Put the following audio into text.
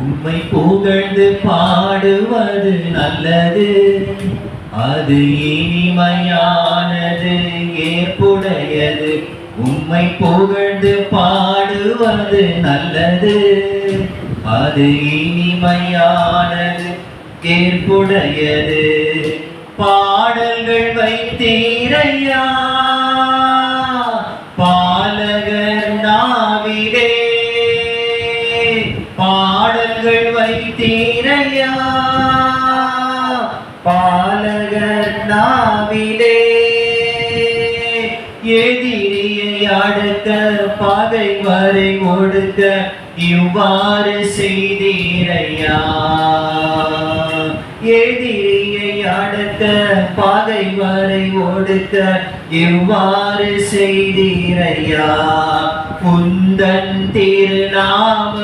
உம்மை புகழ்ந்து பாடுவது நல்லது, அது இனிமையானது, ஏற்புடையது. உம்மை புகழ்ந்து பாடுவது நல்லது, அது இனிமையானது, ஏற்புடையது. பாடல்கள் வைத்தீரையா பாலகர் நாவிலே, பாடல்கள் வைத்தீரையா பாலகர் நாவிலே. எதிரியை அடக்க பகைவரை ஒடுக்க இவ்வாறு செய்தீரையா. எதிரியை அடக்க பகைவரை ஒடுக்க இவ்வாறு செய்தீரையா. உந்தன் திருநாம